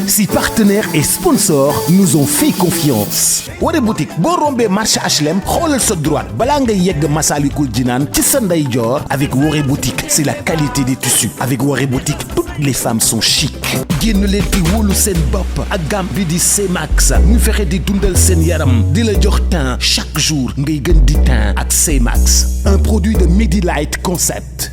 Si partenaires et sponsors nous ont fait confiance. Woré boutique boo rombee marché HLM xoolal sa droite balaa ngay yegg Massalikul Jinaan ci sa ndeyjoor. Avec Woré boutique, c'est la qualité des tissus. Avec Woré boutique, toutes les femmes sont chic. génn leen di wóolu seen bopp ak gamme bi di C-Max ñu fexe di dundal seen yaram di la jox teint chaque jour ngay gën di teint ak C-Max. Un produit de Medilight Concept.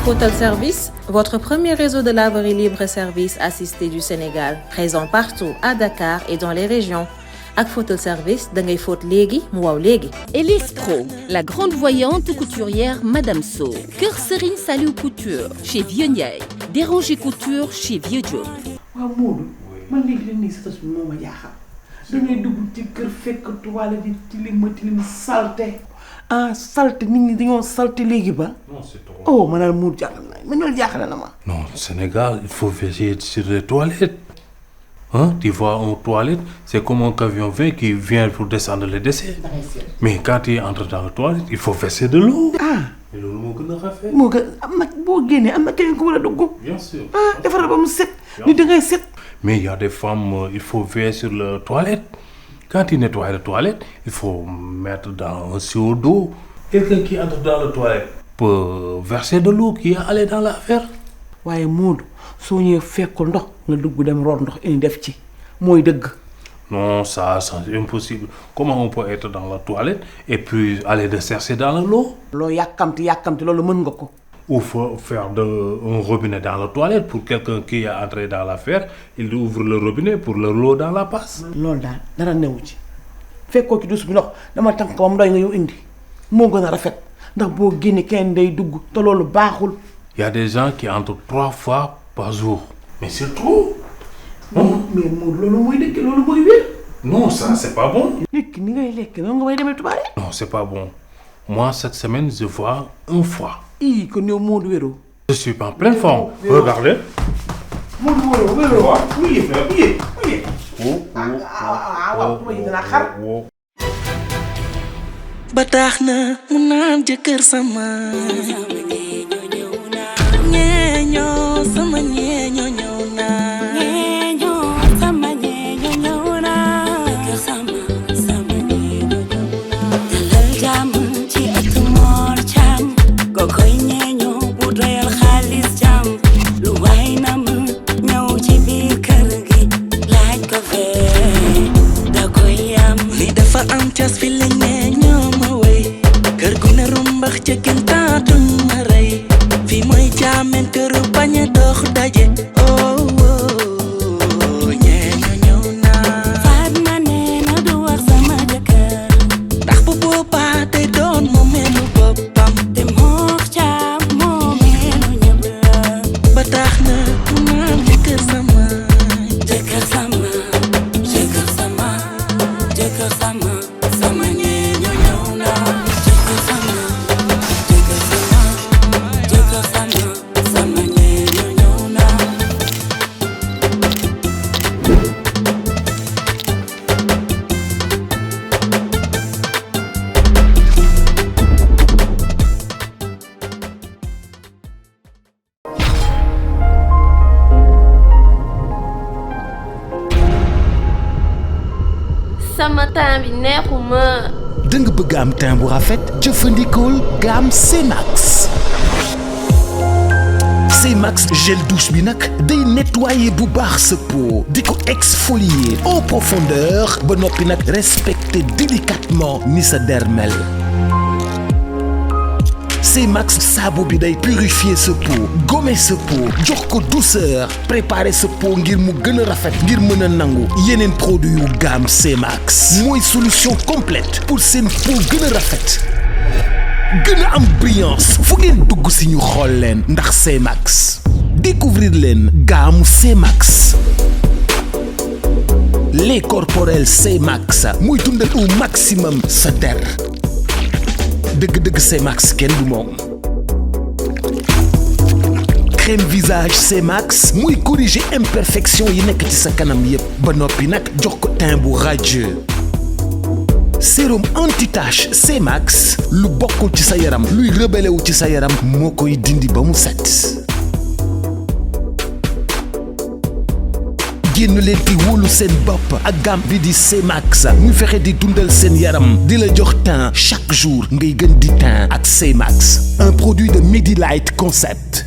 Photal Service, votre premier réseau de laverie libre-service assisté du Sénégal, présent partout à Dakar et dans les régions. Ak Photal Service, da ngay fóot léegi mu waaw léegi. Elise Pro, la grande voyante couturière Madame So. Kër Serigne Saliou Couture chez Vieux Ndiaye. Déranger Couture chez Vieux Diop. waaw Modou man léegi dañ ne sa tas bi moo ma jaaxal da ngay dugg ci kër fekk toile di tilim salte salte nit ñi dañoo salte léegi ba. Non, c'est trop. Oh man daal Modou jaaxal na man loolu jaaxal na ma. Non, au Sénégal, il faut veiller sur les toilettes. Hein? Tu vois, une toilette, c'est comme un camion qui vient pour descendre les déchets. Mais quand tu entres dans la toilette, il faut verser de l'eau. Et loolu moo gën a rafet. moo gën am na boo génnee am na keneen ku war a dugg. Bien sûr. defaral ba mu set. ni da ngay set. Mais il y a des femmes, il faut veiller sur la toilette. Quand tu nettoies la toilette, il faut mettre dans un seau d'eau. Quelqu'un qui entre dans la toilette peut verser de l'eau qui est allé dans l'affaire. waaye Modou soo ñëwee fekkul ndox nga dugg dem root ndox indi def ci mooy dëgg. Non, ça c'est impossible. Comment on peut être dans la toilette et puis aller de chercher dans l'eau? loo yàkkamti loolu mën nga ko. Ou faut faire un robinet dans la toilette pour quelqu'un qui est entré dans l'affaire, il ouvre le robinet pour l'eau dans la passe. loolu daal dara newu ci fekkoo ci dus bi ndox dama tànk ba mu doy nga yow indi moo gën a rafet ndax boo génnee kenn day dugg te loolu baaxul. Il y a des gens qui entrent 3 fois par jour. Mais c'est trop. Non, mais loolu mooy dëkk loolu mooy wér. Non, ça c'est pas bon. Nit ki ni ngay lekk noonu nga may demee tubaab. Non, c'est pas bon. Moi, cette semaine, je vois 1 fois. kon yow Modou wéro. Je suis en pleine forme. Regardez. Modou wéro. Oui. ba tax na mu naan jëkkër sama ñeeñoo sama ñeeñoo ñëw na ñeeñoo sama ñeeñoo ñëw na jëkkër sama ñeeñoo ñëw na dalal jàmm ci ëttu Mor Thiam ko koy ñeeñoo bu doyal xaalis jàmm lu waay na mu ñëw ci biir kër gi laaj ko fee da koy am li dafa am cas fi lañ ñeeñoo kër gu ne rumbax ca kenn taatuñ ma rey fi mooy jaamen këru bañ a dox daje ñeeño ñëw naa Fatma nee na du wax sama jëkkër ndax bu boobaa day doon moo meelu boppam te Mor Thiam moo meelu ñëpp la ba tax na mu naan jëkkër sama jëkkër sama jëkkër sama jëkkër sama sama ñeeño ñëw naa sama temps bi neexuma. da nga bëgg am teint bu rafet jëfandikool gamme C-Max. C-Max gel douche bi nag day nettoyer bu baax sa peau di ko exfolier en profondeur ba noppi nag respecter délicatement ni sa der mel. C-Max saabu bi day purifier sa peau gommer sa peau jox ko douceur préparer sa peau ngir mu gën a rafet ngir mën a nangu yeneen produit yu gamme C-Max mooy solution complète pour seen peau gën a rafet gën a am brillance fu ngeen dugg si ñu xool leen ndax C-Max découvrir leen gamme C-Max lait corporel C-Max muy dundal au maximum sa der dëgg-dëgg C-Max kenn du moom crème visage C-Max muy corriger imperfection yi nekk ci sa kanam yépp ba noppi nag jox ko teint bu radieux sérum anti-tache C-Max lu bokkul ci sa yaram luy rebelle wu ci sa yaram moo koy dindi ba mu set. génn leen di wóolu seen bopp ak gamme bi di C-Max ñu fexe di dundal seen yaram di la jox teint chaque jour ngay gën di teint ak C-Max un produit de Medilight Concept.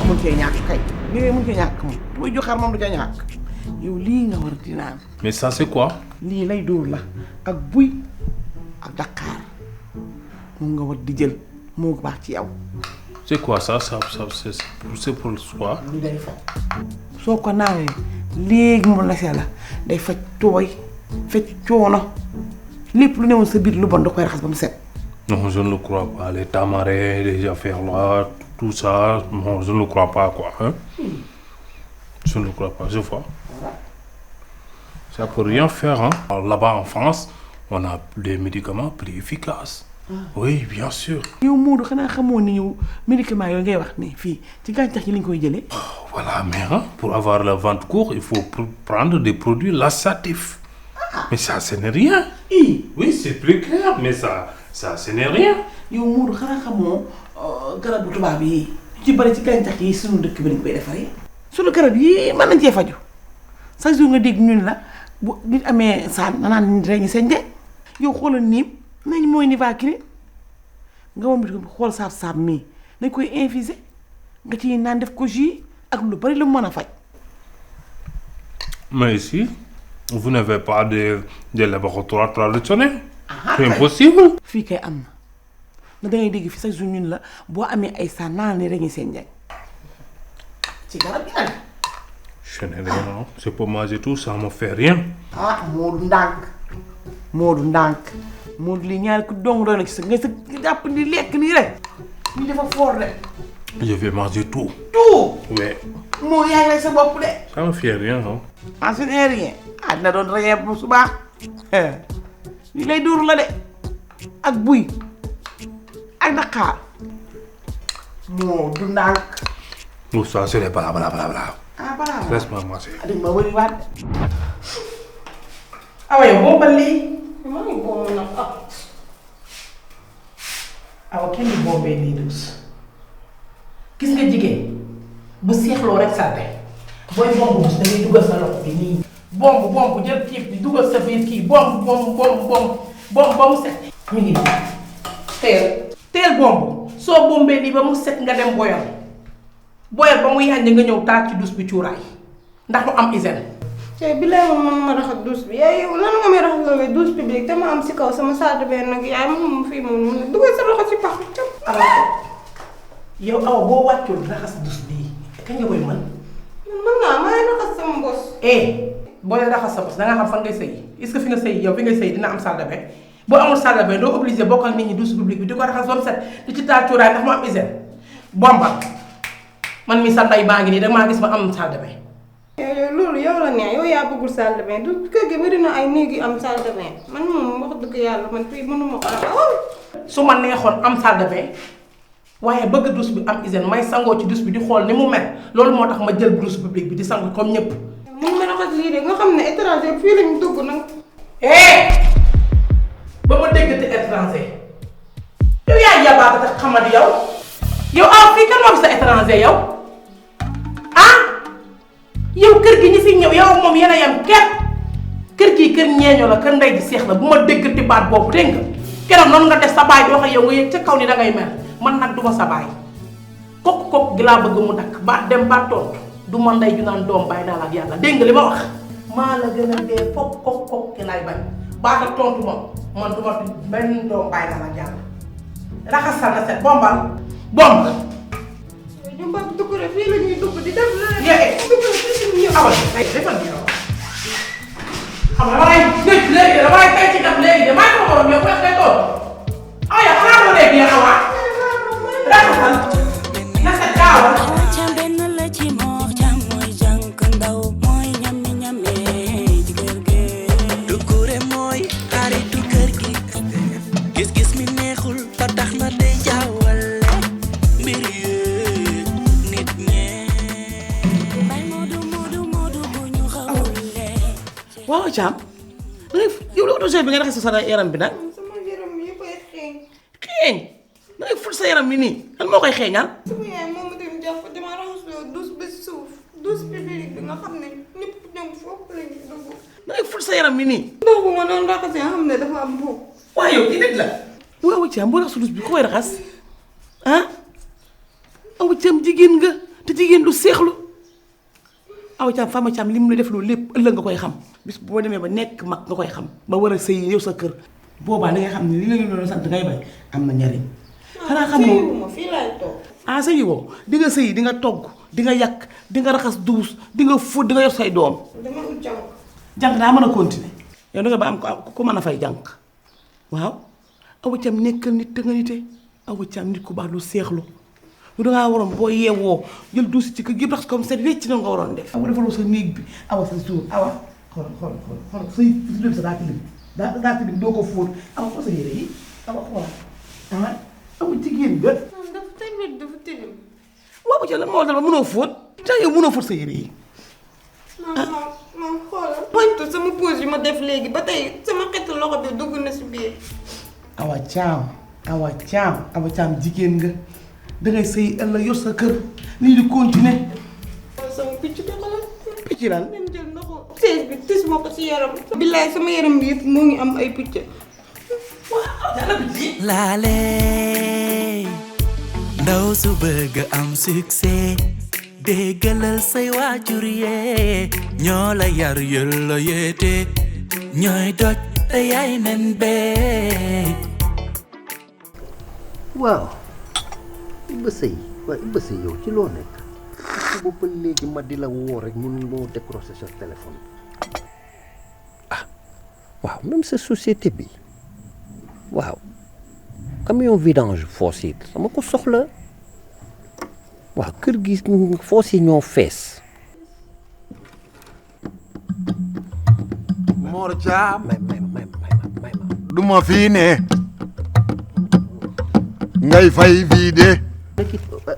mun cee ñàkk kay lii mun cee ñàkk moom muy joxaar moom du ca ñàkk yow lii nga war di naan. Mais ça c'est quoi? lii lay dóor la ak buy ak Dakar moom nga war di jël moo baax ci yow. C'est quoi ça c'est pour soi? li day faj soo ko naawee léegi mu lase la day faj tooy faj coono lépp lu newoon sa biir lu bon da koy raxas ba mu set. Non, je ne le crois pas. Les tamarins, les affaires là, tout ça, non, je ne le crois pas quoi. Hein? Je ne le crois pas, je vois. Ça peut rien faire. Hein? Alors, là-bas en France, on a des médicaments plus efficaces. Oui, bien sûr. yow Moodu xanaa xamoon ni yow médicaments yooyu ngay wax ne fii ci gàncax yi lañ koy jëlee. Voilà, mais hein, pour avoir le ventre court, il faut prendre des produits laxatifs. Mais ça, ce n'est rien. Oui, c'est plus clair, mais ça, ce n'est rien. yow Moodu xanaa xamoo garabu tubaab yi ci bari ci gàncax yi sunu dëkk bi lañ koy defaree. sunu garab yi mën nañ cee faju chaque jour nga dégg ñun la bu nit amee saan na naan nit reñi seen de yow xoolal niim nañ mooy Nivaquine nga woon bi xool saab mii dañ koy infuser nga ciy naan def ko jus ak lu bari lu mën a faj. Mais ici, vous n'avez pas de laboratoire traditionnel. C'est impossible. fii kay am na da ngay dégg fi chaque jour ñun la boo amee ay saan naan ni reñi seen njaay ci garab yi nag. Je n'ai rien. C'est pour manger tout, ça me fait rien. ah Moodu ndànk Moodu li ñaari ku dong doy na ci sa nga sa jàpp ni lekk nii rek ñu dafa fort rek. Je vais manger tout. tout. Ouais. moo yaay rek sa bopp de. Ça me fait rien, hein. ah ce n'est rien ah dina doon reyee bu subaa li lay dóor la de ak buy ak Dakar Moodu ndànk. Tout ça, c'est les bla. ah balaa Laisse-moi manger. dégg ma wëri waat awa yow boo ba lii maa ngi boobu nag awa kenn du boobee nii dus gis nga jigéen bu seexloo rek sàrde booy bomb da ngay dugal sa loxo bi nii bomb jël kiif bi dugal sa biir kii bomb ba mu set ñu ngi teel bomb soo bombee nii ba mu set nga dem boyal ba mu yànj nga ñëw taal ci dus bi cuuraay ndax mu am hygiène. te bi lay man ma raxas douche bi yaay yow lan nga may raxas douche publique te ma am si kaw sama salle de bain nag yaay moom fii moom dugal sa loxo ci pax awa yow awa boo wàccul raxas dus bii kañ nga koy mën. mën naa maay raxas sama bos. boo leen raxas sa bos da nga xam fan ngay sëy est-ce que fi nga sëy yow fi ngay sëy dina am salle de bain boo amul salle de bain doo obligé bokk ak nit ñi douche publique bi di ko raxas ba mu set di ci taal cuuraay ndax mu am hygiène bombal man mi sa ndey baa ngi nii da maa gis ma am salle de bain. yow loolu yow la neex yow yaa bëggul salle de bain du kër gi bari na ay néeg yu am salle de bain man moom wax dëgg yàlla man fii mënuma ko su ma neexoon am salle de bain waaye bëgg douche bi am hygiène may sangoo ci douche bi di xool ni mu mel loolu moo tax ma jël douche publique bi di sangu comme ñëpp. mun ma raxas lii de nga xam ne étranger fii lañu dugg nag. ba ma déggati étranger yow yaa yabaata tax xamadi yow fii kan moo fi sa étranger yow yow kër gi ñi fi ñëw yow moom yéen a yem képp kër gii kër ñeeño la kër ndey ji seex la bu ma déggati baat boobu dégg nga keroog noonu nga def sa baay di wax yow nga yëg ca kaw ni dangay mel man nag du ma sa baay kokk gi laa bëgg mu dakk baat dem baat tontu du ma ndey ju naan doom baay daal ak yàlla dégg nga li ma wax maa la gën a dee kokk gi laay bañ baat ak tontu moom man du ma benn doom baay daal ak yàlla raxasal na set bombal. ñu mbaa dugg rek fii la ñuy dugg di def la. awal defal bi yow xam nga dama lay tey ci def léegi de maa ngi ko waroon yow est-ce que toog yow xanaa doo léegi yow awa raxasal na set gaawal. benn la ci moo jam mooy jànk ndaw mooy ñame ci kër gi duggure mooy xaritu kër gi gis-gis mi neexul ba tax na day jaawale mbir yi nit ñee waaw Thiam yow la yow do bi nga raxas sa yaram bi nag sama yaram yëpp ay xeeñ da ngay ful sa yaram bi nii lan moo koy xeeñal sama yaay moom dem jàpp dama raxasloo douche ba suuf douche publique bi nga xam ne ñëpp ñoom foofu lañu dugg da ngay ful sa yaram bi nii ndox bu ma doon raxasee xam ne dafa am boobu waaye yow kii nit la waaw Thiam boo raxas douche bi ku koy raxas ah Awa Thiam jigéen nga te jigéen du seexlu Awa Thiam Fama Thiam li mu la def loolu lépp ëllëg nga koy xam bis boo demee ba nekk mag nga koy xam ba war a sëy yow sa kër boobaa da ngay xam ne li la ñu doon sant ngay bay am na njariñ xanaa xamoo fii laay toog ah sëyi woo di nga sëyi di nga togg di nga yàq di nga raxas duus di nga fóot di nga yor say doom dama ut jànk jànq daa mën a continuer yow da nga ba am ko mën a fay jànq waaw Awa Thiam nekkal nit te nga nite Awa Thiam nit ku baax lu seexlu lu dangaa waroon boo yeewoo jël duusi ci kër gi raxas comme set wecc na nga waroon def awa defaloo sa néeg bi awa sa suur awa xool say lém sa daa tilim daa tilim doo ko fóot awa xool sa yére yi awa xool awa jigéen nga dafa tamit dafa tilim waaw bu ci la moo dal ba mënoo fóot tax yow mënoo fóot sa yére yi non xoolal pointu sama pause yi ma def léegi ba tey sama xetu loxo bi dugg na si biir Awa Thiam jigéen nga dangay sëy ëllëg yor sa kër lii di continuer sama picc bi xoolal picc lan dem jël ndoxu sees bi tis ma ko si yaram billaay sama yaram bi yëpp moo ngi am ay picc laale ndaw su bëgg am succès déggalal say waajur yee ñoo la yar yëlla yeete ñooy doj te yaay nen bee waaw Iba Seye waaw Iba Seye yow ci loo nekk boobu ba léegi ma di la woo rek mun loo décroché sa téléphone waaw même sa société bi waaw camion vidange fosse yi dama ko soxla waaw kër gi fosse yi ñoo fees Mor Thiam may ma du ma fii ne ngay fay vidé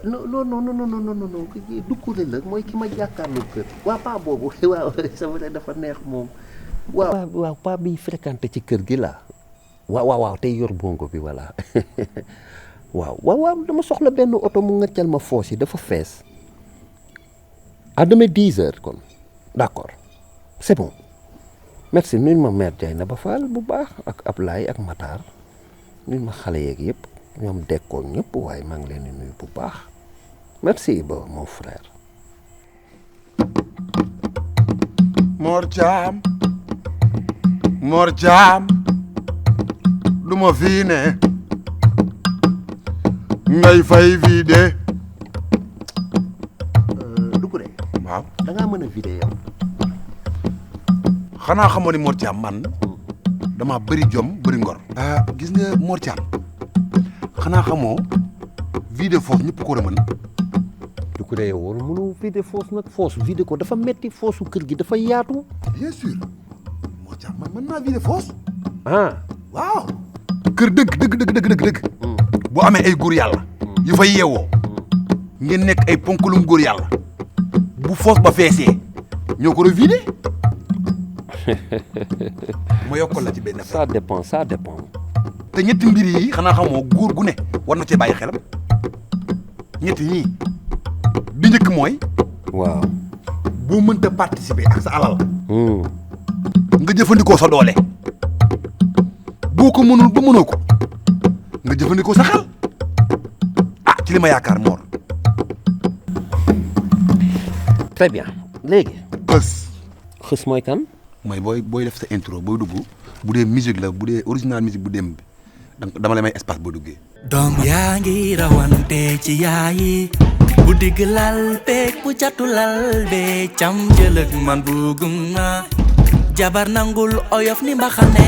non dukkule la mooy ki ma jàkkaarloo kër waa paa boobu waaw sama ne dafa neex moom waaw paa bi fréquenté ci kër gi la waaw tey yor bongo bi voilà waaw dama soxla benn oto mu ngaccal ma foos yi dafa fees à demain 10 heures kon d'accord c'est bon merci nuyu ma mère Diayna ba Fall bu baax ak Ablaye ak Matar nuyu ma xale yeeg yëpp ñoom dekkoo ñëpp waaye maa ngi leen di nuyu bu baax merci ba mon frère. Mor Thiam du ma fii ne ngay fay vidé Doucouré waaw da ngaa mën a vidé yow. xanaa xamoo ni Mor Thiam man dama bëri jom bëri ngor gis nga Mor Thiam xanaa xamoo vidé foofu ñëpp ko war a mën Doucouré yow war mënu vidé foos nag foos vidé ko dafa metti foosu kër gi dafa yaatu. bien sûr Mor Thiam man mën naa vidé foos waaw kër dëgg bu amee ay góor yàlla yu fay yeewoo ngeen nekk ay ponkalum góor yàlla bu foos ba feesee ñoo ko vidé ma yokkal la ci benn ça dépend te ñetti mbir yi xanaa xamoo góor gu ne war na cee bàyyi xelam ñetti ñii bi njëkk mooy waaw boo mënta participer ak sa alal nga jëfandikoo sa doole boo ko mënul ba mënoo ko nga jëfandikoo sa xel ci li ma yaakaar Mor. très bien léegi xës mooy kan mooy booy def sa intro booy dugg bu dee musique la bu dee original musique bu dem bi dama lay may espace boo duggee. doom yaa ngi rawante ci yaayi bu digg lal beeg bu catu lal bee cam jëlëg man bugum na jabar nangul oyof ni mbaxane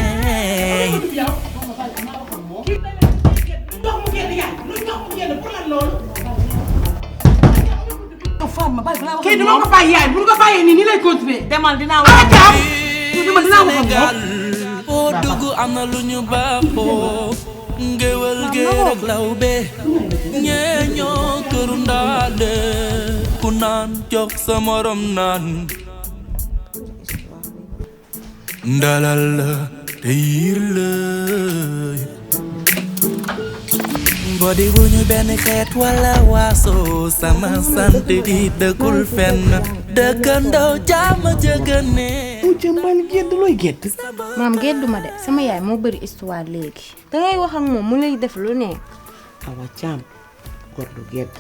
kii du ma ko bàyyi yaay bu nga bàyyee nii lay continuer demal dinaa wax Sénégal foo dugg am na lu ñu baaxoo ngéwël géer ak lawbe ñee ñoo këru ndaale ku naan jox sa morom naan ndalal la te yiir la boo di wuñu benn xeet wala waaso sama sant di dëkkul fenn dëkkandoo jàmm jëgëne mu jëmbal gedd looy gedd maam gedduma de sama yaay moo bëri histoire léegi dangay wax ak moom mu lay def lu ne Awa Thiam góor du gedd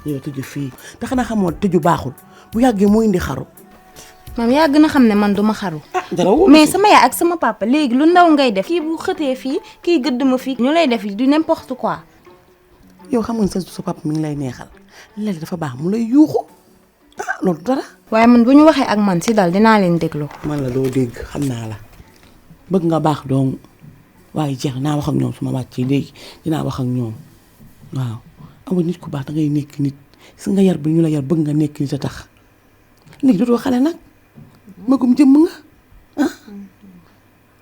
ñëw tëju fii te xanaa xamoo tëju baaxul bu yàggee moo indi xaru maam yaa gën a xam ne man duma xaru dara wóor mais sama yaay ak sama papa léegi lu ndaw ngay def kii bu xëtee fii kii gëdd ma fii ñu lay def du n'importe quoi yow xam nga sa papa mi ngi lay neexal léegi dafa baax mu lay yuuxu loolu dara waaye man bu ñu waxee ak man si dal dinaa leen déglu man la doo dégg xam naa la bëgg nga baax donc waaye jeex naa wax ak ñoom su ma wàccee léegi dinaa wax ak ñoom waaw amul nit ku baax da ngay nekk nit si nga yar bi ñu la yar bëgg nga nekk nit a tax léegi dootoo xale nag magum jëmm nga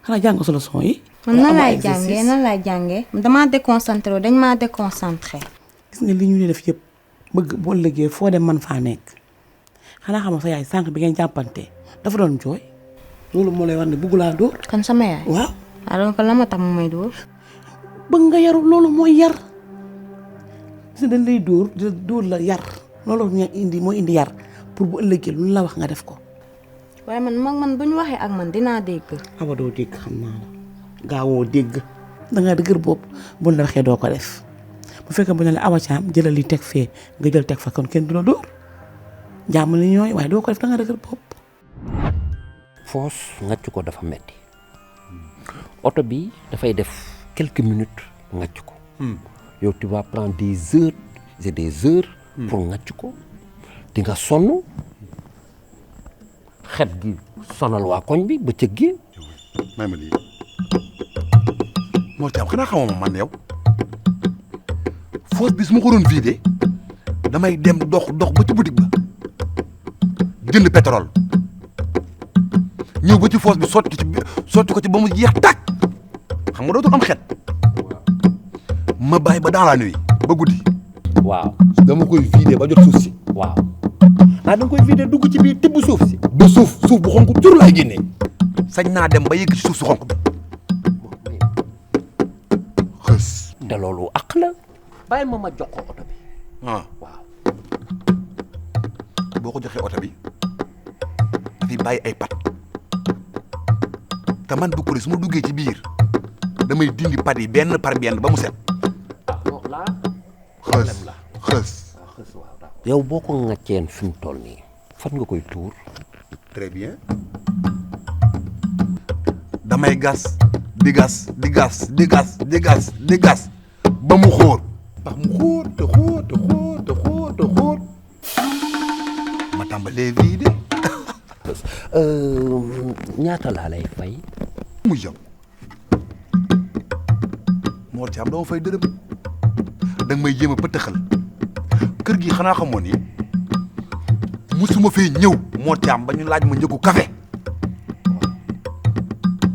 xanaa jàng sa leçon yi man nan laay jàngee damaa déconcentré dañ maa déconcentré gis nga li ñu def yëpp bëgg boo liggéey foo dem man faa nekk xanaa xam nga sa yaay sànq bi ngeen jàppante dafa doon jooy loolu moo lay war ne bëgg laa dóor kan sama yaay waaw alors que la ma tax mu may dóor bëgg nga yaru loolu mooy yar gis nga dañ lay dóor la yar loolu moo indi yar pour bu ëllëgee lu la wax nga def ko waaye man bu ñu waxee ak man dinaa dégg Awa doo dégg xam naa la gaawoo dégg danga dëgër bopp bu la waxee doo ko def bu fekkee bu ne la Awa Thiam jëlal li teg fee nga jël teg fa kon kenn du la dóor jàmm li ñooy waaye doo ko def danga dëgër bopp foos ngàcc ko dafa metti oto bi dafay def quelques minutes ngàcc ko yow tu vas prendre des heures et des heures pour ngàcc ko di nga sonn xet gi sonal waa koñ bi ba cëg gi may ma lii Mor Thiam xanaa xamoo man yow foos bi su ma ko doon vidé damay dem dox ba ci boutique ba jënd pétrole ñëw ba ci foos bi sotti ko ci ba mu jeex tàkk xam nga dootul am xet ma bàyyi ba dans la nuit ba guddi waaw dama koy vidé ba jot suuf si waaw da nga koy vidé dugg ci biir tibb suuf si ba suuf bu xonk jur laay génnee sañ naa dem ba yëgg ci suuf su xonk bi xës te loolu ak la bàyyi ma jox ko oto bi waaw boo ko joxee oto bi dafay bàyyi ay pat te man bu ko su ma duggee ci biir damay dindi pat yi benn par benn ba mu set xës yow boo ko ŋàcceen fi mu toll nii fan nga koy tuur très bien damay gas di gas ba mu xóor ndax mu xóor te xóor ma tàmbalee vidé ñaata laa lay fay mu jëm Mor Thiam dama fay dërëm da nga may jéem a pëtëxal kër gi xanaa xamoon ni musuma fee ñëw Mor Thiam ba ñu laaj ma njëgu café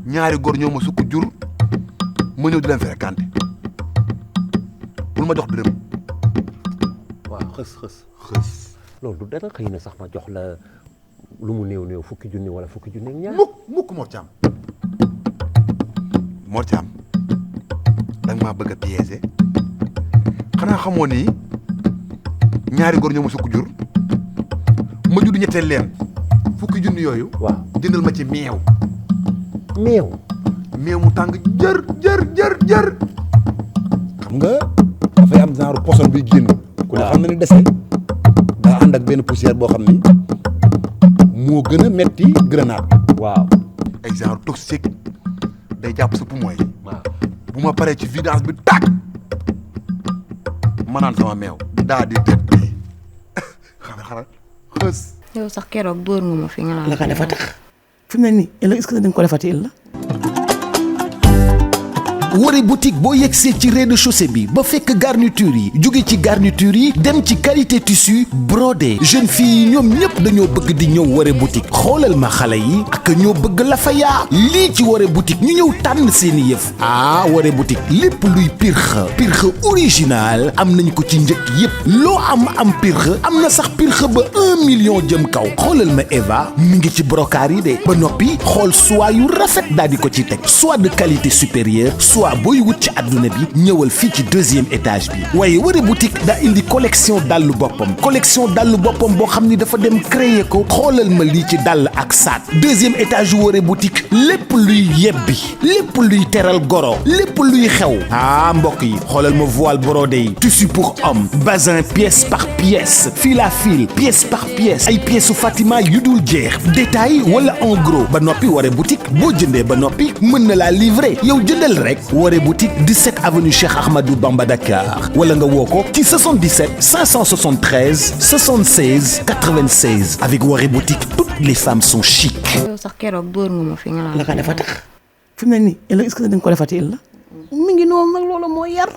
ñaari góor ñoo ma sukk jur ma ñëw di leen fréquenté bul ma jox dërëm waaw xës loolu du dara xëy na sax ma jox la lu mu néew fukki junni wala fukki junni ak ñaar mukk Mor Thiam da nga maa bëgg a piéger xanaa xamoo ni ñaari góor ñoo ma sukk jur ma judd ñetteel leen fukki junni yooyu waaw jëndal ma ci meew mu tàng jër xam nga dafay am genre poson buy génn ku ne xam na ni dese daa ànd ak benn poussière boo xam ni moo gën a metti grenade waaw ay genre toxique day jàpp sa poumon yi bu ma paree ci vidange bi tàkk ma naan sama meew daa di tëdd xaaral xës yow sax keroog dóor nga ma fi nga naan la ka dafa tax fi mu ne nii est-ce que dañ ko defati illa Woré boutique boo yegsee ci rez-de-chaussée bi ba fekk garniture yi jóge ci garniture yi dem ci qualité tissu brodé jeune fille yi ñoom ñëpp dañoo bëgg di ñëw Woré boutique xoolal ma xale yi ak ñoo bëgg la fa yaa lii ci Woré boutique ñu ñëw tànn seeni yëf Woré boutique lépp luy pirxe original am nañ ko ci njëkk yépp loo am pirxe am na sax pirxe ba 1 million jëm kaw xoolal ma Eva mi ngi ci brocart yi de ba noppi xool soie yu rafet daal di ko ci teg soit de qualité supérieure soit booy wut ci àdduna bi ñëwal fii ci 2e étage bi waaye Woré boutique daa indi collection dàllu boppam boo xam ni dafa dem créer ko xoolal ma lii ci dàll ak saat 2e étage Woré boutique lépp luy yebbi lépp luy teral goro lépp luy xew mbokk yi xoolal ma voile brodé yi tissu pour homme bazin pièce par pièce fil à fil pièce par pièce ay pièces su Fatima yu dul jeex détail wala en gros ba noppi Woré boutique boo jëndee ba noppi mën na laa livrer yow jëndal rek Woré boutique 17 avenue Cheikh Ahmadou Bamba Dakar wala nga woo ko ci 77 573 76 96 avec Woré boutique toutes les femmes sont chic. yow sax keroog dóor nga ma fi nga la ka defa tax fi mu ne nii ëllëg est-ce que dañ ko defati ëllëg mi ngi noonu nag loolu moo yar.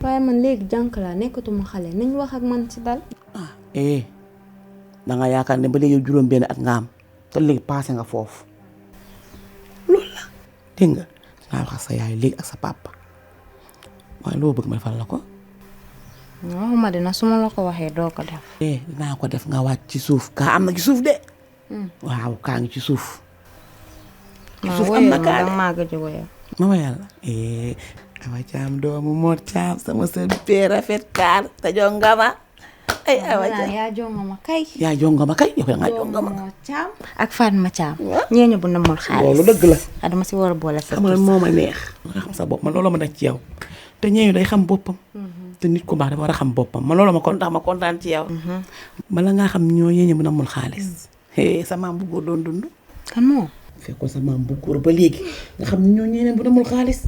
waaye man léegi jànk laa nekkatuma xale nañ wax ak man ci dal. da nga yaakaar ne ba léegi juróom benn at nga am te léegi passé nga foofu loolu la dégg nga wax ak sa yaay léegi ak sa papa waaye loo bëgg ma defal la ko. waxuma dina su ma la ko waxee doo ko def. dinaa ko def nga wàcc ci suuf kaa am na ci suuf de. waaw kaa ngi ci suuf. ci suuf am na kaa de maa gëj a woyal. ma woyal la. Awa Thiam doomu Mor Thiam sama sër bee rafet kaar te jongama. ay Awa Thiam yaa jongama kay. yaa jongama kay yow da ngaa jongama. Mor Thiam ak Fatma Thiam. ñeeñu bu namul xaalis. loolu dëgg la. dama si war a boole sa. xam nga moo ma neex. nga xam sa bopp man loolu ma daj ci yow. te ñeeñu day xam boppam. te nit ku baax dafa war a xam boppam man loolu ma kontaan ci yow. bala ngaa xam ñoo ñeeñu bu namul xaalis. sa maam bu góor doon dund. kan moo. fekkoon sa maam bu góor ba léegi nga xam ñoo ñeeñu bu namul xaalis.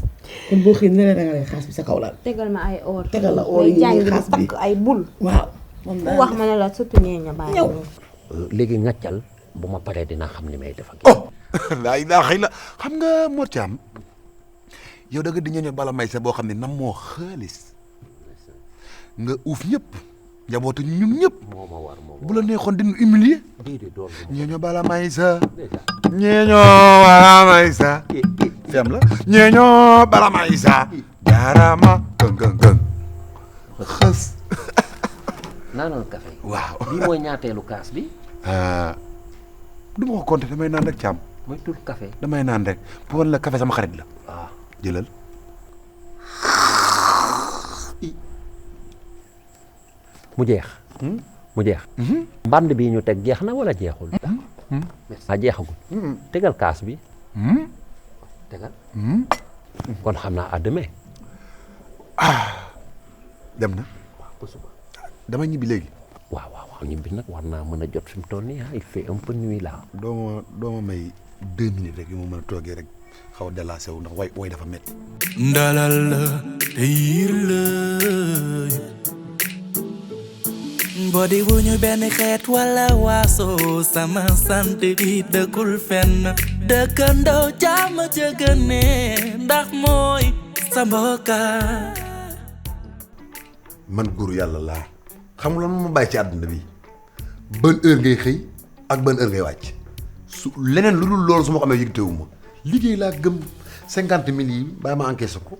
kon boo xëy ne da nga lay xaas bi sa kaw laal. tegal ma ay or. tegal la or yi xaas bi takk ay bul. waaw. wax ma ne la surtout ñeeñu bàyyi. ñëw léegi ngaccal bu ma paree dinaa xam ni may def ak laa ilaaha illa xam nga Mor Thiam yow da nga di ñëw bala may sa boo xam ne nam moo xaalis nga uuf ñëpp njabootu ñun ñëpp bu la neexoon dinu humilier ñeeño bala may sa ñeeño bala may sa fem la ñeeño bala may sa jaarama gëng xës naanoon café waaw bii mooy ñaateelu kaas bi du ma ko compter damay naan rek Thiam mooy tur café damay naan rek pour wan la café sama xarit la waaw jëlal mu jeex mbànd bi ñu teg jeex na wala jeexul jeexagul tegal kaas bi tegal kon xam naa à demain dem na dama ñibbi léegi waaw ñibbi nag war naa mën a jot fi mu toll nii il fait un peu nuit là doo ma may 2 minutes rek yu ma mën a toogee rek xaw a délassé wu ndax way dafa métti ndalal la te yiir la boo di wuñu benn xeet wala waaso sama sant di dëkkul fenn dëkkandoo jàmm jëgëne ndax mooy sa mbokka man góor yàlla laa xam nga lan ma bàyyi ci àdduna bi ban heure ngay xëy ak ban heure ngay wàcc su leneen lu dul loolu su ma xamee yëgtewuma liggéey laa gëm 50 000 yi bàyyi ma encaissé ko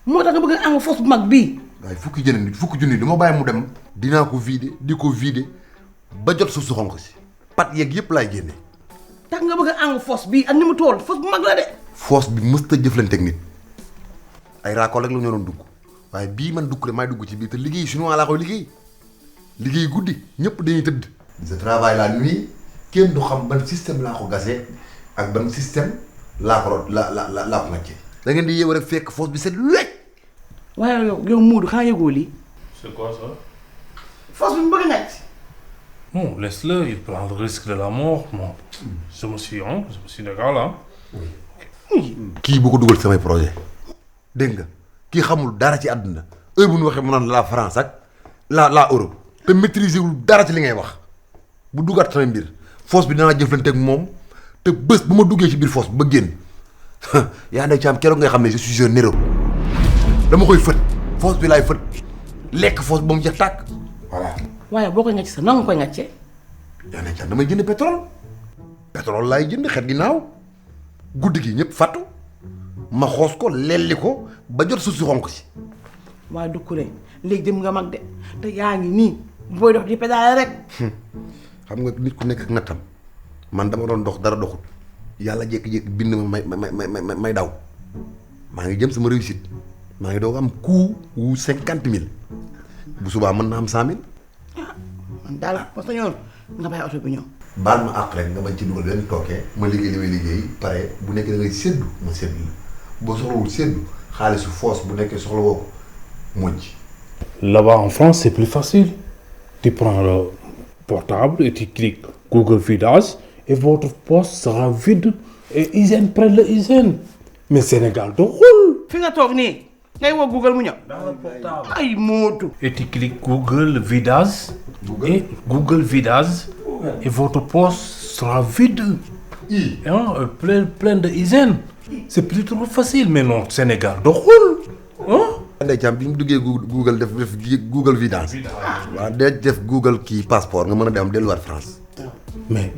moo tax nga bëgg a am fosse bu mag bii. waaye fukki junni du ma bàyyi mu dem dinaa ko vider di ko vider ba jot suuf su xonq si pat yeeg yëpp laay génne tax nga bëgg a am fosse bii ak ni mu toll fosse bu mag la de. fosse bi mës ta jëflanteeg nit ay raakool rek la ñu doon dugg waaye bii man dugg rek maay dugg ci biir te liggéey chinois laa koy liggéey guddi ñëpp dañuy tëdd. je travaille la nuit kenn du xam ban système laa ko gasee ak ban système laa ko laa ko ngàccee. da ngeen di yeewu rek fekk fosse bi set wecc. waaye yow Moodu xanaa yëgoo lii. C'est quoi ça? fosse bi mu bëgg a ngàcc. Non, laisse-le, il prend le risque de la mort. Moi, je me suis égal, hein. kii bu ko dugal samay projet dégg nga kii xamul dara ci àdduna heure bu ñu waxee mu naan la France ak la Europe te maîtriser wul dara ci li ngay wax bu duggaat samay mbir fosse bi danaa jëflante ak moom te bés bu ma duggee ci biir fosse bi ba génn yaa nday ci am keroog ngay xam ne je suis un héros. dama koy fët foos bi laay fët lekk foos ba mu jeex tàkk voilà. waaye boo koy ngacc sa nanga koy ngaccee. yaa ne damay jënd pétrole laay jënd xet gi naaw guddi gi ñëpp fàttu ma xoos ko lelli ko ba jot suuf si xonk si. waaye Doucouré léegi dem nga mag de te yaa ngi nii booy dox di pédale rek. xam nga nit ku nekk ak nattam man dama doon dox dara doxut yàlla jékki-jékki bind ma may daw maa ngi jëm sama réussite maa ngi doog am coût wu 50 000 bu subaa mën na am 100 000. man daal parce que ñoom nga bàyyi oto bi ñëw. baal ma àq rek nga bañ ci dugal benn tookee ma liggéey li may liggéey pare bu nekkee da ngay séddu ma séddu la boo soxlawul séddu xaalisu foos bu nekkee soxla woo ko mujj. Là-bas en France, c'est plus facile. Tu prends le portable et tu cliques Google Vidage et votre poste sera vide et hygiène près de hygiène. Mais Sénégal doxul. fi nga toog nii ngay woo Google mu ñëw. ay mootu. Et tu cliques Google Vidage et Google Vidage et votre poste sera vide. Hein, plein de hygiène. C'est plus trop facile mais non Sénégal doxul. Hein? Ndeye Thiam bi mu duggee Google def Google Vidage waaw def Google kii passeport nga mën a dem delluwaat France. Mais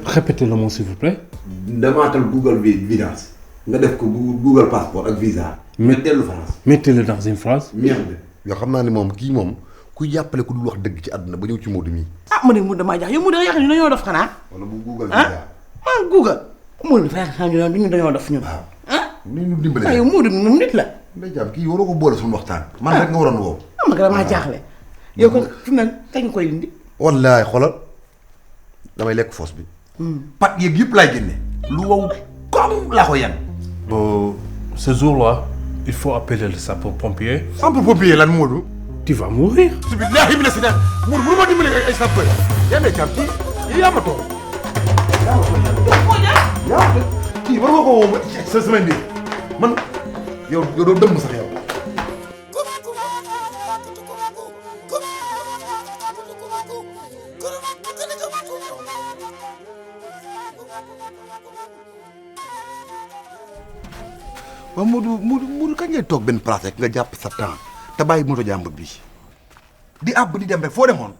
répétez le mot s'il vous plaît. demaatal Google Vidage nga def ko Google passeport ak visa. nga dellu France. Mettez-le dans une phrase. merde. yoo xam naa ne moom kii moom ku jàppale ku dul wax dëgg ci àdduna ba ñëw ci Modou mii. ah ma ne Modou damaa jax yow Modou da nga yàq ñu dañoo def xanaa. wala bu Google visa. ah Google. Modou dafa yàq ñu dañoo def ñun. waaw ni ñu dimbale. waaw yow Modou moom nit la. Ndeye Thiam kii waroo ko boole suñu waxtaan. man rek nga waroon woo. ah ma damaa jaaxle. yow kon fi mu ne kañ koy indi. wallaay xoolal damay lekk foos bi. pat yeeg yëpp laay génne. lu wow comme laa ko yan. Ce jour-là, il faut appeler le sapeur-pompier. Sapeur-pompier lan Modou. Tu vas mourir. Billahi mina sina Modou bu ma dimbali ay sapeur. yaa Ndeye Thiam kii yaa ma toog. yaa kii war nga ko woo sa semaine bi man yow doo dëmm sax yow. waaw Modou kañ ngay toog benn place rek nga jàpp sa temps te bàyyi moto jàmbur bi di àbb di dem rek foo demoon.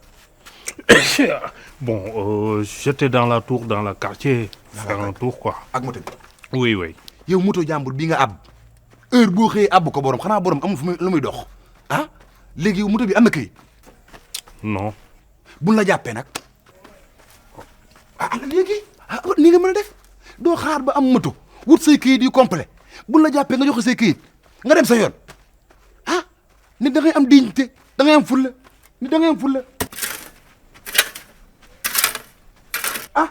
Bon, j'étais dans la tour, dans le quartier, faire un tour quoi. ak moto bi. Oui, oui. yow moto jàmbur bi nga àbb heure boo xëyee àbb ko borom xanaa borom amul fu muy lu muy dox ah léegi yow moto bi am na këyit. Non. buñ la jàppee nag léegi nii nga mën a def doo xaar ba am moto wut say këyit yu complet buñ la jàppee nga joxe say këyit nga dem sa yoon ah nit da ngay am dignité da ngay am fulla nit da ngay am fulla ah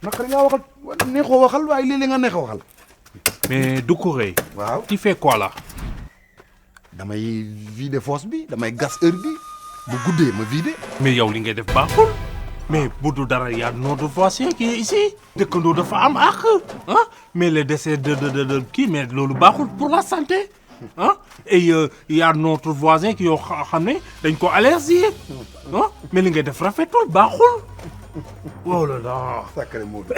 naqari ngaa waxal neexoo waxal waaye léeg-léeg nga neexoo waxal. Mais Doucouré. waaw tu fais quoi là? damay vider fosse bi damay gas heure bi bu guddee ma vider. Mais yow li ngay def baaxul. Mais bu dul dara y a notre voisin qui est ici. dëkkandoo dafa am àq ah mais les décès de kii mais loolu baaxul pour la santé ah et y a notre voisin qui yoo xam ne dañ ko allergie ah mais li ngay def rafetul baaxul. Oh là là. sacré Modou.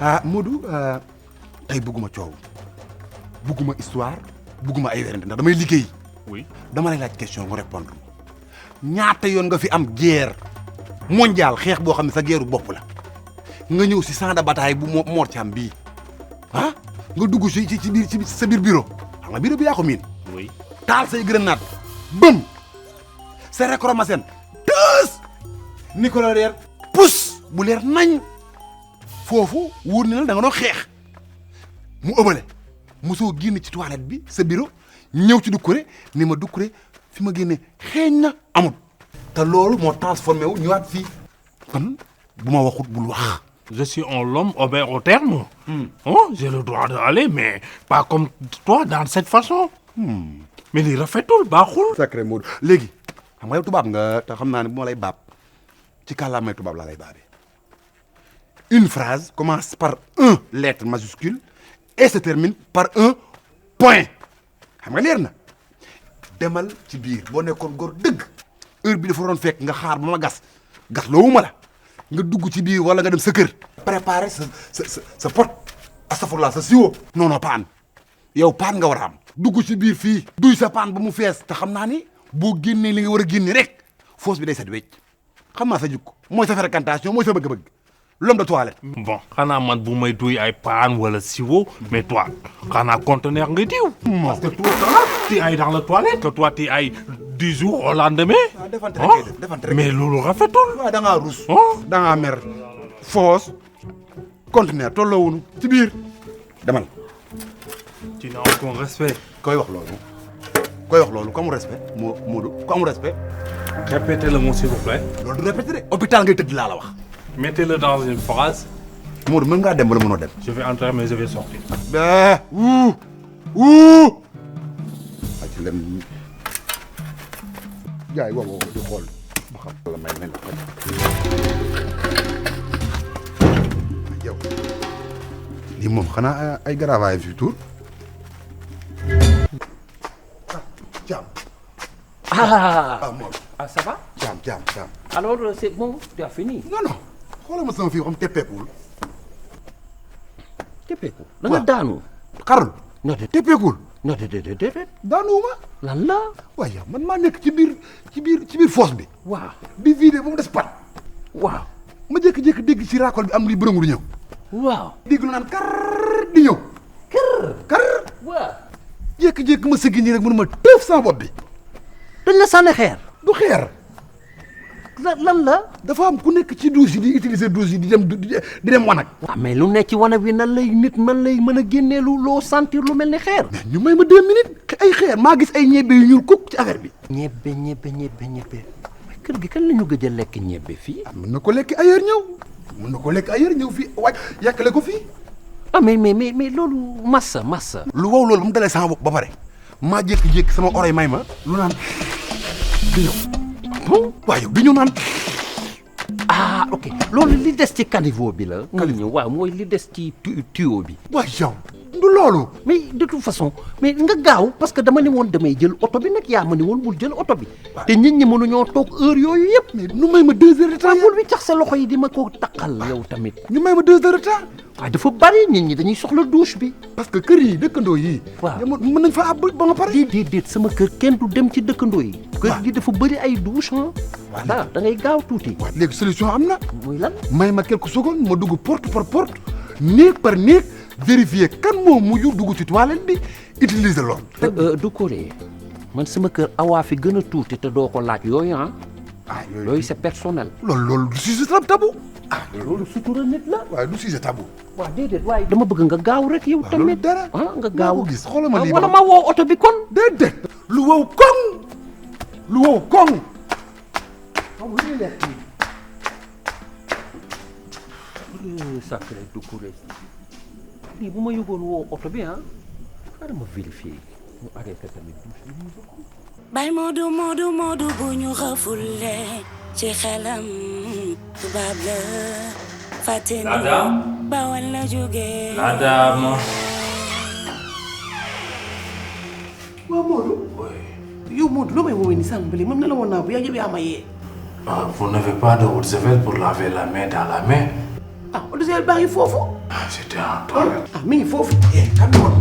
ah Modou tey bugguma coow bugguma histoire bugguma ay werante ndax damay liggéey. oui dama lay laaj question nga répondre ñaata yoon nga fi am guerre mondiale xeex boo xam ne sa guerre bopp la nga ñëw si champ de bataille bu Mor Thiam bii ah nga dugg ci biir sa biir bureau xam nga bureau bi yaa ko miin. oui taal say grenade bëm sa récromassène tës Nicolas leer pousse bu leer nañ foofu wóor na la da nga doon xeex mu ëbbale mosoo génn ci toilette bi sa bureau ñëw ci Doucouré ni ma Doucouré fi ma génne xeeñ na amul te loolu moo transformé wu ñëwaat fii kon bu ma waxut bul wax. je suis un homme obéi au terme. Oh, j'ai le droit d'aller mais pas comme toi dans cette façon. mais li rafetul baaxul. sacré Modou léegi xam nga yow tubaab nga te xam naa ne bu ma lay baab ci kàllaamay tubaab laa lay baabee une phrase commence par un lettre majuscule et se termine par un point xam nga leer na demal ci biir boo nekkoon góor dëgg heure bi dafa doon fekk nga xaar ba ma gas loowuma la nga dugg ci biir wala nga dem sa kër préparer sa pot astafurlah sa siwo non pas an yow paan nga war a am dugg ci biir fii duy sa paan ba mu fees te xam naa ni boo génnee li nga war a génne rek foos bi day set wecc xam naa sa jukko mooy sa fréquentation mooy sa bëgg-bëgg l'homme de toilette. Bon, xanaa man bu may duy ay paan wala siwo, mais toi, xanaa conteneur nga diw. Parce que toi, tu ailles dans la toilette, que toi tu ailles 10 jours au lendemain. defante rek defante rek. Mais loolu rafetul. waaw da ngaa rus. da ngaa mer. foos conteneur tolloowuñu ci biir demal. Tu n'as aucun respect. koy wax loolu ku amul respect Modou ku amul respect. Répétez le mot s'il vous plaît. loolu du répété de hôpital ngay tëdd laa la wax. Mettez-le dans une phrase. Modou mën ngaa dem wala mënoo dem. Je vais entrer mais je vais sortir. waa ci lem gars yi wow di xool ma xam la may nañ ko yow lii moom xanaa ay garavaay fi tour Thiam. Ah, ça va? Thiam. Alors, c'est bon, tu as fini? Non. xoolal ma sama fii xam teppeekul. Teppeekul? Da nga daanu? xarul. non de teppeekul. non de daanuwuma. lan la? waaye yow man maa nekk ci biir fosse bi. waaw. di vider ba mu des pat. waaw. ma jékki-jékki dégg ci raakool bi am luy bërëngu di ñëw. waaw. dégg lu naan kar di ñëw. kar. waaw. jékki-jékki ma sëggi nii rek mënuma tëf sama bopp bi. dañ la sànni xeer. du xeer. lan la. dafa am ku nekk ci douche yi di utiliser douche yi di dem wanag. waaw mais lu nekk ci wanag bi nan lay mën a génnee loo sentir lu mel ni xeer. mais ñu may ma 2 minutes ay xeer maa gis ay ñebbe yu ñuul kukk ci affaire bi. ñebbe kër gi kan la ñu gëj a lekk ñebbe fii. mën na ko lekk ailleurs ñëw fii waaj yàkkale ko fii. ah mais loolu massa. lu wow loolu mu dalee sama bopp ba pare maa jékki-jékki sama oreille may ma lu naan di ñëw. waaw yow di ñëw naan. ah ok loolu li des ci caniveau bi la. nga ñëw waaw mooy li des ci tuyau bi. waaw yow du loolu. mais de toute façon mais nga gaaw parce que dama ne woon damay jël oto bi nag yaa ma ne woon bul jël oto bi. te nit ñi mënuñoo toog heure yooyu yëpp. mais nu may ma 2 heures de temps. bul bi tax sa loxo yi di ma ko taqal yow tamit. ñu may ma 2 heures de temps. waaw dafa bari nit ñi dañuy soxla douche bi. parce que kër yi dëkkandoo yi. waaw mën nañ fa àbb ba nga pare. déedéet sama kër kenn du dem ci dëkkandoo yi. kër gi dafa bëri ay douche ah. da ngay gaaw tuuti. waaw léegi solution am na. muy lan. may ma quelques secondes ma dugg porte par porte néeg par néeg vérifier kan moo mujj dugg ci toilette bi utiliser loolu. du ko ree man sama kër awaa fi gën a tuuti te doo ko laaj yooyu ah. yooyu c'est personnel. loolu du sujet tabou. loolu sutura nit la. waaye du sujet tabou. waaw déedéet waaye dama bëgg nga gaaw rek yow tamit. dara nga gaaw ko gis xoolal ma lii wala ma woo oto bi kon. déedéet lu wow koŋ. sacré du couré lii bu ma yóbboon woo oto bi ah xaaral ma vérifier ñu arrêté tamit bay Modou bu ñu xafulle ci xelam tubaab la fàtte na bawal la jóge madame. waaw Modou. yow Modou loo may woowee ni sànq ba léegi moom ne la woon naa bu yaa jëbee ama yee. Vous n'avez pas de eau de javel pour laver la main dans la main. ah eau de javel baa ngi foofu. J'étais en toilette. mi ngi foofu. kan la woon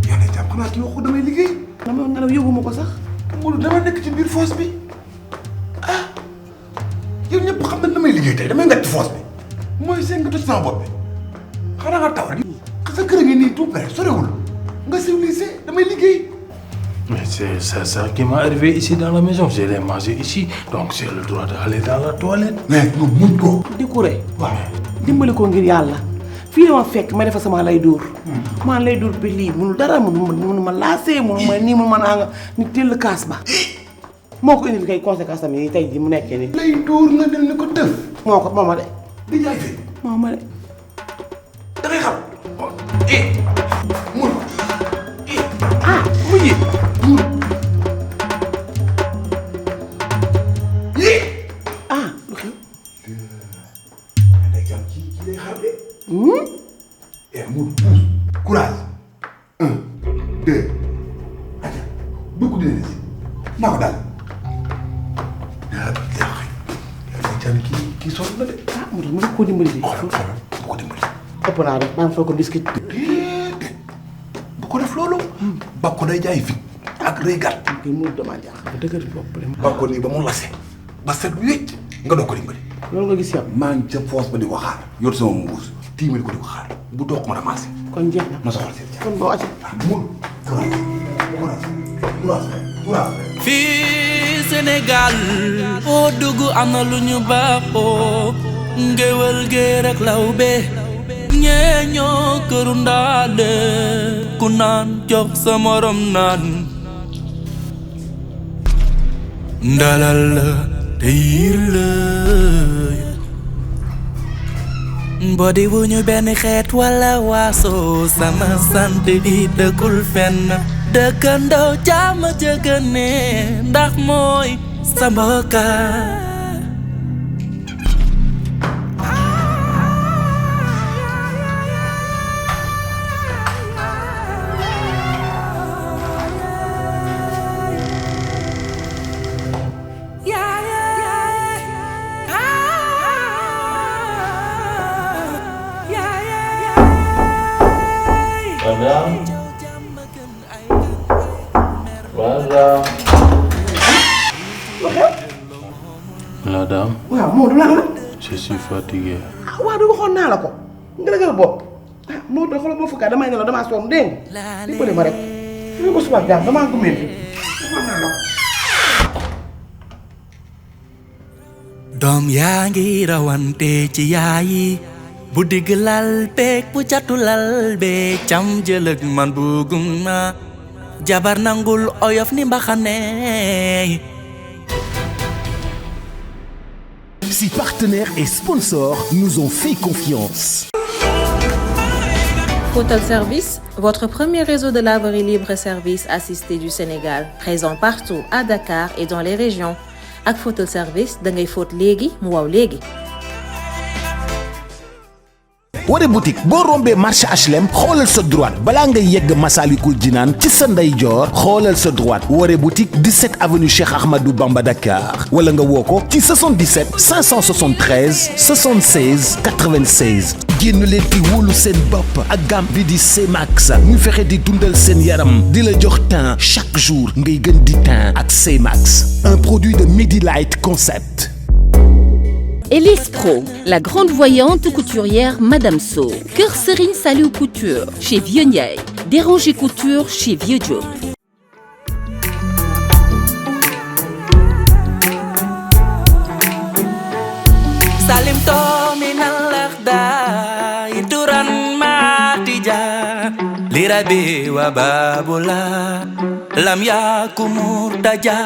yow de jàmm xanaa kii waxu damay liggéey. dama nelaw yóbbu ma ko sax. Modou dama nekk ci biir fosse bi yow ñëpp xam nañ damay liggéey tey damay ngacc fosse bi mooy seen nga toj sama bopp bi xanaa nga taw rek. sa kër ngi nii tout près sorewul nga civilisé damay liggéey. Mais c'est ça qui m'est arrivé ici dans la maison. Je l'ai mangé ici, donc j'ai le droit d'aller dans la toilette. mais nga muñ ko. di kuré. waaw dimbali ko ngir yàlla fii la ma fekk ma defa sama lay dóor. maa lay dóor bi lii munul dara munu ma laasee munu ma nii mu mën a ni teel kaas ba. moo ko indil kay conséquence am yi tey jii mu nekkee nii. lay dóor nga dem ni ko def. moo ma de. di jaay fi. moo ma de. da ngay xam. mun. mujj. lu xew. day jàmm ci lay xaar de. mun courage. 1 2 aja beaucoup d'énergie naa ko daal. day jàmm kii sonn na de. mu tax ma ko dimbali de. xoolal bu ko dimbali ëpp naa rek maa ngi foog ko biscuit. bu ko def loolu. Bakko day jaay fit ak rëy gàtt. kii mu dama jaaxal dëgër bopp la. Bakko nii ba mu lase ba set wécc nga doog ko dimbali. loolu nga gis yow. maa ngi ca foos ba di ko xaar yor sama mbuus tiimali ko di ko xaar bu doog ma ramassé. kon jeex na na soxla seen kon boo acc. fii Sénégal foo dugg am na lu ñu baaxoo ngéwël géer ak lawbe ñee ñoo këru ndaale ku naan jox sa morom naan ndalal la te yiir la mbodi wu ñu benn xeet wala waaso sama sant di dëkkul fenn dëkkandoo jàmm jëgëne ndax mooy sa mbokka Madame. waaw Modou lan la. Je suis fatigué. ah waaw du waxoon naa la ko. nga dëgër bopp. ah Modou xoolal ma fukki damay ne la damaa sonn dégg nga. dimbali ma rek. fi ko suba jàmm damaa gumeen bi. waxoon naa la ko. doom yaa ngi rawante ci yaayi bu digg lal beeg bu catu lal beeg cam jëlëg man bugum na jabar nangul oyof ni mbaxane. Si partenaires et sponsors nous ont fait confiance. Photel Service, votre premier réseau de laverie libre-service assisté du Sénégal, présent partout à Dakar et dans les régions. Ak Photel Service, da ngay fóot léegi mu waw léegi. Wari boutique boo rombee marché HLM xoolal sa droite balaa ngay yegg Massalikul Jinaan ci sa ndeyjoor xoolal sa droite Wari boutique 17 avenue Cheikh Ahmadou Bamba Dakar wala nga woo ko ci 77 573 76 96. génn leen di wóolu seen bopp ak gamme bi di C-Max ñu fexe di dundal seen yaram di la jox teint chaque jour ngay gën di teint ak C-Max, un produit de Medilight Concept. Elise Pro, la grande voyante couturière Madame So. Kër Serigne Saliou Couture chez Vieux Ndiaye. Déranger Couture chez Vieux Diop. Salim to minal lakhda ituran matija lirabi wa babula lam yakumur daja